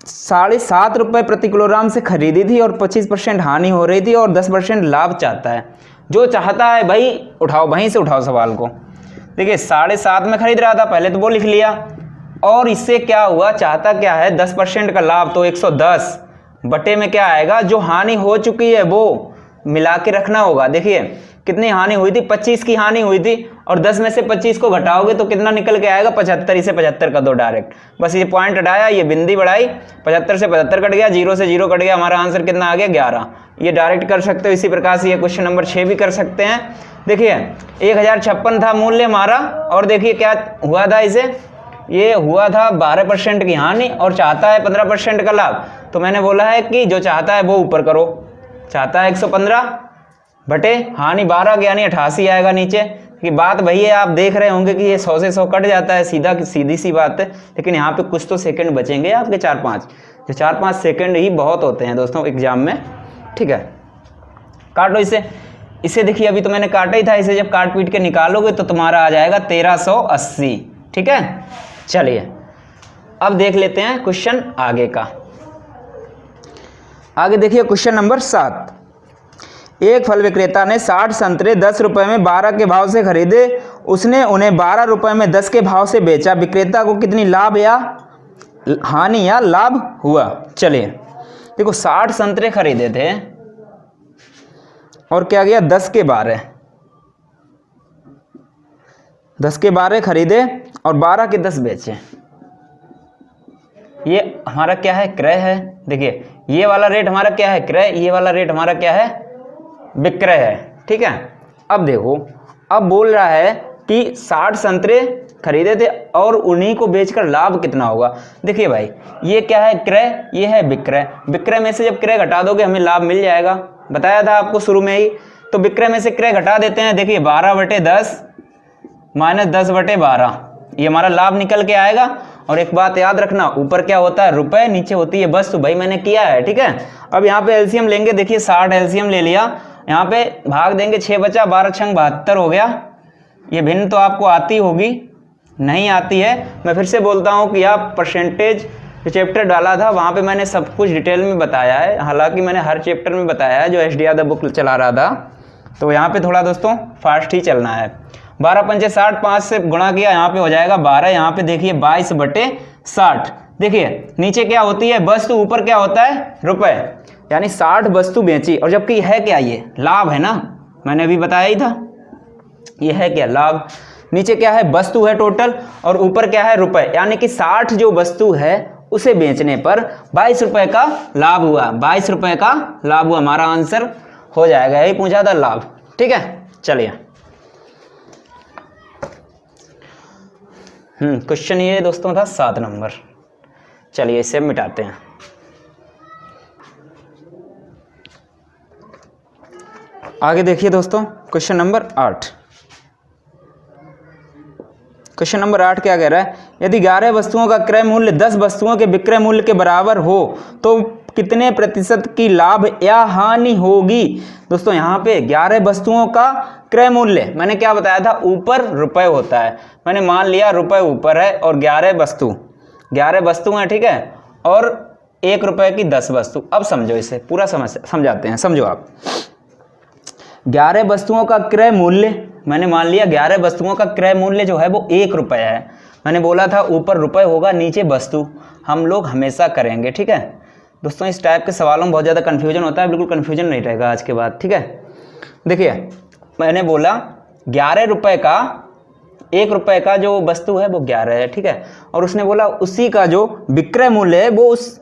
[SPEAKER 1] 7.5 रुपये प्रति किलोग्राम से खरीदी थी और 25% हानि हो रही थी और 10% लाभ चाहता है। जो चाहता है भाई उठाओ, वहीं से उठाओ सवाल को। देखिए 7.5 में खरीद रहा था, पहले तो वो लिख लिया, और इससे क्या हुआ, चाहता क्या है 10% का लाभ, तो 110 बटे में क्या आएगा, जो हानि हो चुकी है वो मिला के रखना होगा। देखिए कितनी हानि हुई थी, 25 की हानि हुई थी, और 10 में से 25 को घटाओगे तो कितना निकल के आएगा, 75। इसे 75 का दो डायरेक्ट, बस ये पॉइंट हटाया, ये बिंदी बढ़ाई, 75 से 75 कट गया, 0 से 0 कट गया, हमारा आंसर कितना आ गया 11। ये डायरेक्ट कर सकते हो। इसी प्रकार से ये क्वेश्चन नंबर 6 भी कर सकते हैं। देखिए 1056 था मूल्य हमारा, और देखिए क्या हुआ था, इसे ये हुआ था 12% की हानि और चाहता है 15% का लाभ। तो मैंने बोला है कि जो चाहता है वो ऊपर करो, चाहता है 115 बटे हानि 12 यानी 88 आएगा नीचे, कि बात वही है, आप देख रहे होंगे कि ये 100 से 100 कट जाता है, सीधी सी बात है, लेकिन यहाँ पे कुछ तो सेकंड बचेंगे आपके 4-5, जो 4-5 सेकंड ही बहुत होते हैं दोस्तों एग्जाम में। ठीक है, काटो इसे देखिए, अभी तो मैंने काटा ही था, इसे जब काट पीट के निकालोगे तो तुम्हारा आ जाएगा 1380। ठीक है, चलिए अब देख लेते हैं क्वेश्चन आगे का। आगे देखिए क्वेश्चन नंबर 7। एक फल विक्रेता ने 60 संतरे 10 रुपए में 12 के भाव से खरीदे, उसने उन्हें 12 रुपए में 10 के भाव से बेचा, विक्रेता को कितनी लाभ या हानि या लाभ हुआ? चलिए देखो, 60 संतरे खरीदे थे और क्या गया 10 के 12 खरीदे और 12 के 10 बेचे। ये हमारा क्या है? क्रय है। देखिए ये वाला रेट हमारा क्या है? क्रय। ये वाला रेट हमारा क्या है? विक्रय है। ठीक है, अब देखो, अब बोल रहा है कि 60 संतरे खरीदे थे और उन्हीं को बेचकर लाभ कितना होगा। देखिए भाई, ये क्या है? क्रय, ये है विक्रय। विक्रय में से जब क्रय घटा दोगे हमें लाभ मिल जाएगा, बताया था आपको शुरू में ही। तो विक्रय में से क्रय घटा देते हैं। देखिए 12/10 माइनस 10/12, ये हमारा लाभ निकल के आएगा। और एक बात याद रखना, ऊपर क्या होता है? रुपए, नीचे होती है वस्तु। भाई मैंने किया है। ठीक है, अब यहाँ पे एलसीएम लेंगे। देखिए 60 एलसीएम ले लिया, यहाँ पे भाग देंगे, 6 बचा, 12 छंग 72 हो गया। ये भिन्न तो आपको आती होगी, नहीं आती है मैं फिर से बोलता हूँ कि आप परसेंटेज जो चैप्टर डाला था वहाँ पे मैंने सब कुछ डिटेल में बताया है। हालांकि मैंने हर चैप्टर में बताया है जो एसडीआर द बुक चला रहा था, तो यहाँ पे थोड़ा दोस्तों फास्ट ही चलना है। 12 पंचे 60, 5 से गुणा किया, यहाँ पे हो जाएगा 12। यहाँ पे देखिए 22/60। देखिए नीचे क्या होती है? वस्तु, ऊपर क्या होता है? रुपए। यानी 60 वस्तु बेची, और जबकि है क्या? ये लाभ है ना, मैंने अभी बताया ही था। ये है क्या? लाभ। नीचे क्या है? वस्तु है टोटल, और ऊपर क्या है? रुपए। यानी कि 60 जो वस्तु है उसे बेचने पर 22 रुपए का लाभ हुआ। 22 रुपए का लाभ हुआ, हमारा आंसर हो जाएगा। यही पूछा था, लाभ। ठीक है, चलिए क्वेश्चन ये दोस्तों था 7 नंबर। चलिए इसे मिटाते हैं। आगे देखिए दोस्तों क्वेश्चन नंबर 8। क्वेश्चन नंबर 8 क्या कह रहा है? यदि 11 वस्तुओं का क्रय मूल्य 10 वस्तुओं के विक्रय मूल्य के बराबर हो तो कितने प्रतिशत की लाभ या हानि होगी? दोस्तों यहाँ पे 11 वस्तुओं का क्रय मूल्य, मैंने क्या बताया था? ऊपर रुपए होता है। मैंने मान लिया रुपए ऊपर है और 11 वस्तु हैं। ठीक है, और 1 रुपए की 10 वस्तु। अब समझो, इसे पूरा समझाते हैं। समझो आप, 11 वस्तुओं का क्रय मूल्य, मैंने मान लिया 11 वस्तुओं का क्रय मूल्य जो है वो 1 रुपए है। मैंने बोला था ऊपर रुपए होगा, नीचे वस्तु। हम लोग हमेशा करेंगे। ठीक है दोस्तों, इस टाइप के सवालों में बहुत ज़्यादा कन्फ्यूजन होता है, बिल्कुल कन्फ्यूजन नहीं रहेगा आज के बाद। ठीक है, देखिए मैंने बोला 11 रुपए का, 1 रुपए का जो वस्तु है वो 11 है। ठीक है, और उसने बोला उसी का जो विक्रय मूल्य है वो उस,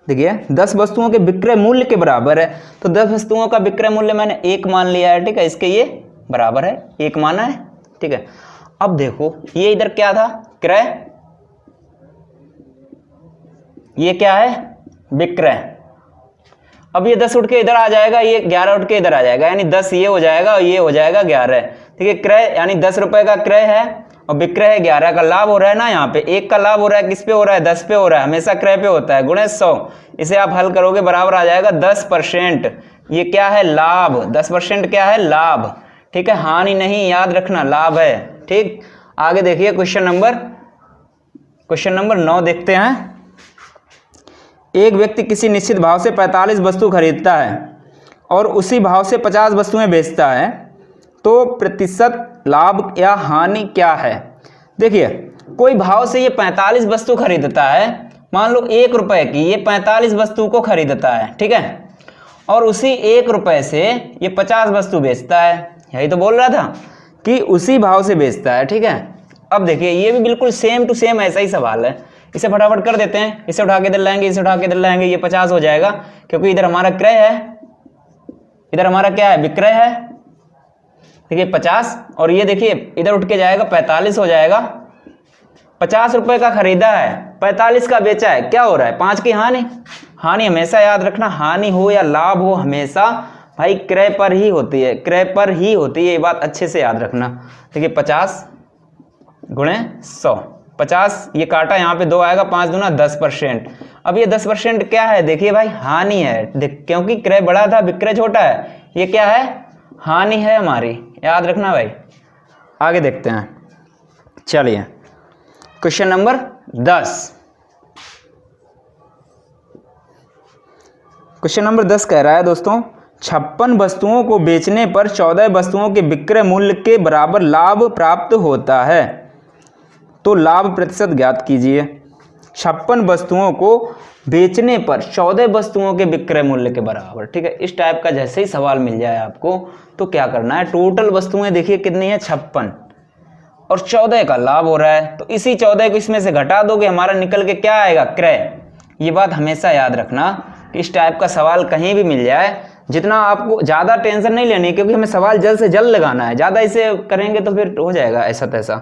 [SPEAKER 1] देखिए 10 वस्तुओं के विक्रय मूल्य के बराबर है। तो 10 वस्तुओं का विक्रय मूल्य मैंने 1 मान लिया है। ठीक है, इसके ये बराबर है, 1 माना है। ठीक है, अब देखो ये इधर क्या था? क्रय। ये क्या है? विक्रय। अब ये 10 उठ के इधर आ जाएगा, ये 11 उठ के इधर आ जाएगा, यानी 10 ये हो जाएगा और ये हो जाएगा 11। ठीक है, क्रय यानी 10 रुपए का क्रय है और विक्रय है 11 का। लाभ हो रहा है ना, यहाँ पे 1 का लाभ हो रहा है। किस पे हो रहा है? 10 पे हो रहा है। हमेशा क्रय पे होता है। गुणे 100, इसे आप हल करोगे बराबर आ जाएगा 10%। ये क्या है? लाभ। 10% क्या है? लाभ। ठीक है, हानि नहीं, याद रखना, लाभ है। ठीक, आगे देखिए क्वेश्चन नंबर 9 देखते हैं। एक व्यक्ति किसी निश्चित भाव से 45 वस्तु खरीदता है और उसी भाव से 50 वस्तुएं बेचता है, तो प्रतिशत लाभ या हानि क्या है? देखिए कोई भाव से ये 45 वस्तु खरीदता है, मान लो 1 रुपए की ये 45 वस्तु को खरीदता है। ठीक है, और उसी 1 रुपए से ये 50 वस्तु बेचता है। यही तो बोल रहा था कि उसी भाव से बेचता है। ठीक है, अब देखिए ये भी बिल्कुल सेम टू सेम ऐसा ही सवाल है। इसे फटाफट कर देते हैं। इसे उठा के इधर लाएंगे, इसे उठा के इधर लाएंगे, ये 50 हो जाएगा, क्योंकि इधर हमारा क्रय है, इधर हमारा क्या है? विक्रय है। देखिए 50, और ये देखिए इधर उठ के जाएगा 45 हो जाएगा। 50 रुपए का खरीदा है, 45 का बेचा है, क्या हो रहा है? 5 की हानि। हानि हमेशा याद रखना, हानि हो या लाभ हो हमेशा भाई क्रय पर ही होती है, क्रय पर ही होती है, ये बात अच्छे से याद रखना। देखिए 50 गुणे 100, 50 ये काटा, यहाँ पे 2 आएगा, 5 दूना 10%। अब ये 10% क्या है, देखिए भाई हानि है, क्योंकि क्रय बड़ा था विक्रय छोटा है, ये क्या है, हानि है हमारी, याद रखना भाई। आगे देखते हैं, चलिए क्वेश्चन नंबर 10। क्वेश्चन नंबर 10 कह रहा है दोस्तों, 56 वस्तुओं को बेचने पर 14 वस्तुओं के विक्रय मूल्य के बराबर लाभ प्राप्त होता है, तो लाभ प्रतिशत ज्ञात कीजिए। 56 वस्तुओं को बेचने पर 14 वस्तुओं के विक्रय मूल्य के बराबर, ठीक है। इस टाइप का जैसे ही सवाल मिल जाए आपको तो क्या करना है, टोटल वस्तुएं देखिए कितनी है 56 और 14 का लाभ हो रहा है, तो इसी 14 को इसमें से घटा दोगे, हमारा निकल के क्या आएगा, क्रय। ये बात हमेशा याद रखना कि इस टाइप का सवाल कहीं भी मिल जाए, जितना आपको ज़्यादा टेंशन नहीं लेनी, क्योंकि हमें सवाल जल्द से जल्द लगाना है, ज़्यादा इसे करेंगे तो फिर हो जाएगा ऐसा तैसा।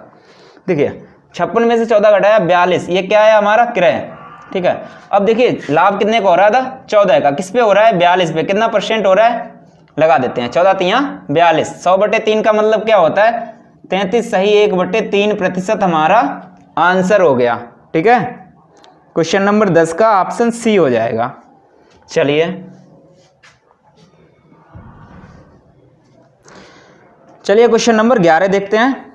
[SPEAKER 1] देखिए 56 में से 14 घटाया 42, ये क्या है हमारा, क्रय, ठीक है। अब देखिए लाभ कितने का हो रहा था, 14 का, किस पे हो रहा है, 42 पे, कितना % हो रहा है, लगा देते हैं, 14 तियां 42, 100/3 का मतलब क्या होता है, 33, सही 1/3% हमारा आंसर हो गया, ठीक है। क्वेश्चन नंबर 10 का ऑप्शन सी हो जाएगा। चलिए क्वेश्चन नंबर 11 देखते हैं।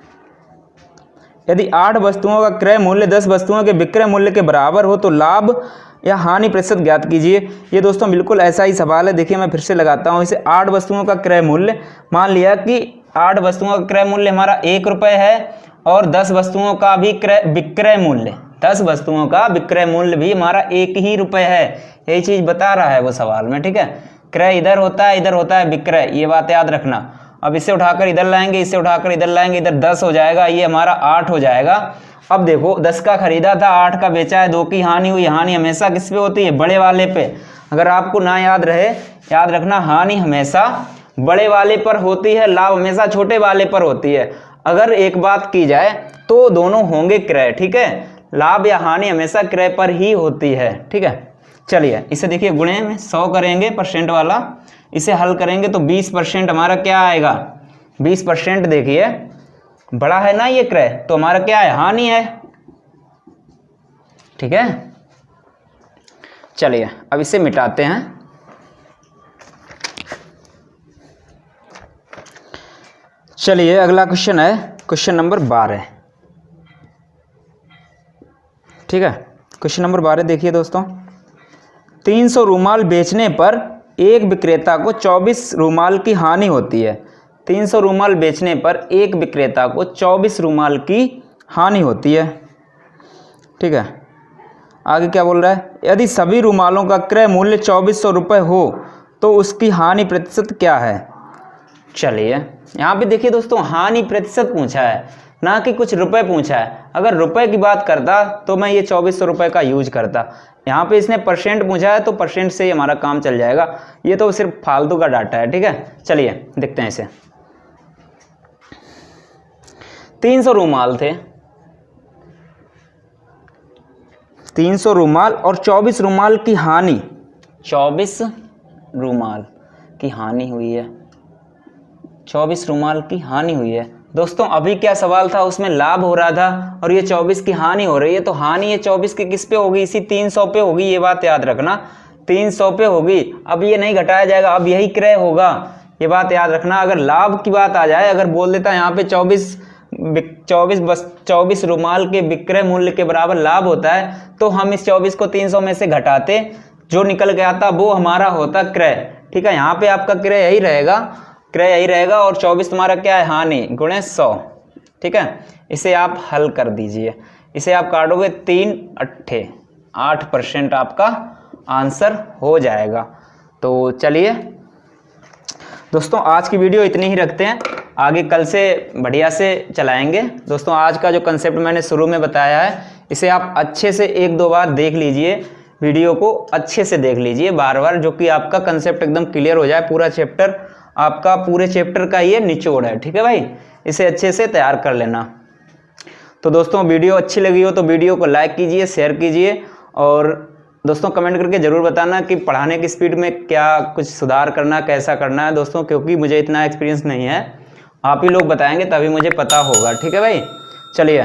[SPEAKER 1] यदि 8 वस्तुओं का क्रय मूल्य 10 वस्तुओं के विक्रय मूल्य के बराबर हो तो लाभ या हानि प्रतिशत ज्ञात कीजिए। ये दोस्तों बिल्कुल ऐसा ही सवाल है, देखिए मैं फिर से लगाता हूँ इसे। 8 वस्तुओं का क्रय मूल्य, मान लिया कि 8 वस्तुओं का क्रय मूल्य हमारा 1 रुपये है और 10 वस्तुओं का भी विक्रय मूल्य, 10 वस्तुओं का विक्रय मूल्य भी हमारा 1 ही रुपये है, यही चीज़ बता रहा है वो सवाल में, ठीक है। क्रय इधर होता है विक्रय, ये बात याद रखना। अब इसे उठाकर इधर लाएंगे, इसे उठाकर इधर लाएंगे, इधर 10 हो जाएगा, ये हमारा 8 हो जाएगा। अब देखो 10 का खरीदा था, 8 का बेचा है, 2 की हानि हुई। हानि हमेशा किस पे होती है, बड़े वाले पे। अगर आपको ना याद रहे, याद रखना, हानि हमेशा बड़े वाले पर होती है, लाभ हमेशा छोटे वाले पर होती है। अगर एक बात की जाए तो दोनों होंगे क्रय, ठीक है। लाभ या हानि हमेशा क्रय पर ही होती है, ठीक है। चलिए इसे देखिए गुणे में 100 करेंगे, % वाला, इसे हल करेंगे तो 20% हमारा क्या आएगा, 20% देखिए बड़ा है ना ये क्रय, तो हमारा क्या है, हानि है, ठीक है। चलिए अब इसे मिटाते हैं। चलिए अगला क्वेश्चन है क्वेश्चन नंबर 12, ठीक है। क्वेश्चन नंबर 12 देखिए दोस्तों, 300 रूमाल बेचने पर एक विक्रेता को 24 रूमाल की हानि होती है। 300 रूमाल बेचने पर एक विक्रेता को 24 रूमाल की हानि होती है, ठीक है। आगे क्या बोल रहा है, यदि सभी रूमालों का क्रय मूल्य 2400 रुपये हो तो उसकी हानि प्रतिशत क्या है। चलिए यहाँ पे देखिए दोस्तों, हानि प्रतिशत पूछा है, ना कि कुछ रुपए पूछा है। अगर रुपए की बात करता तो मैं ये 2400 रुपये का यूज करता। यहाँ पे इसने % पूछा है तो % से ही हमारा काम चल जाएगा। ये तो सिर्फ फालतू का डाटा है, ठीक है। चलिए देखते हैं इसे। 300 रूमाल थे, 300 रूमाल और 24 रूमाल की हानि, 24 रूमाल की हानि हुई है, 24 रूमाल की हानि हुई है। दोस्तों अभी क्या सवाल था, उसमें लाभ हो रहा था और ये 24 की हानि हो रही है, तो हानि ये 24 की किस पे होगी, इसी 300 पे होगी, ये बात याद रखना, 300 पे होगी। अब ये नहीं घटाया जाएगा, अब यही क्रय होगा, ये बात याद रखना। अगर लाभ की बात आ जाए, अगर बोल देता यहाँ पे 24 रूमाल के विक्रय मूल्य के बराबर लाभ होता है, तो हम इस 24 को 300 में से घटाते, जो निकल के आता वो हमारा होता क्रय, ठीक है। यहाँ पे आपका क्रय यही रहेगा, क्रय यही रहेगा, और 24 तुम्हारा क्या है, हानि, गुणे 100, ठीक है। इसे आप हल कर दीजिए, इसे आप काटोगे 3 8 8% आपका आंसर हो जाएगा। तो चलिए दोस्तों आज की वीडियो इतनी ही रखते हैं, आगे कल से बढ़िया से चलाएंगे। दोस्तों आज का जो कंसेप्ट मैंने शुरू में बताया है, इसे आप अच्छे से 1-2 बार देख लीजिए, वीडियो को अच्छे से देख लीजिए बार बार, जो कि आपका कंसेप्ट एकदम क्लियर हो जाए। पूरा चैप्टर आपका, पूरे चैप्टर का ये निचोड़ है, ठीक है भाई। इसे अच्छे से तैयार कर लेना। तो दोस्तों वीडियो अच्छी लगी हो तो वीडियो को लाइक कीजिए, शेयर कीजिए, और दोस्तों कमेंट करके ज़रूर बताना कि पढ़ाने की स्पीड में क्या कुछ सुधार करना, कैसा करना है दोस्तों, क्योंकि मुझे इतना एक्सपीरियंस नहीं है, आप ही लोग बताएंगे तभी मुझे पता होगा। ठीक है भाई, चलिए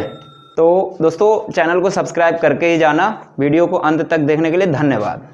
[SPEAKER 1] तो दोस्तों चैनल को सब्सक्राइब करके ही जाना। वीडियो को अंत तक देखने के लिए धन्यवाद।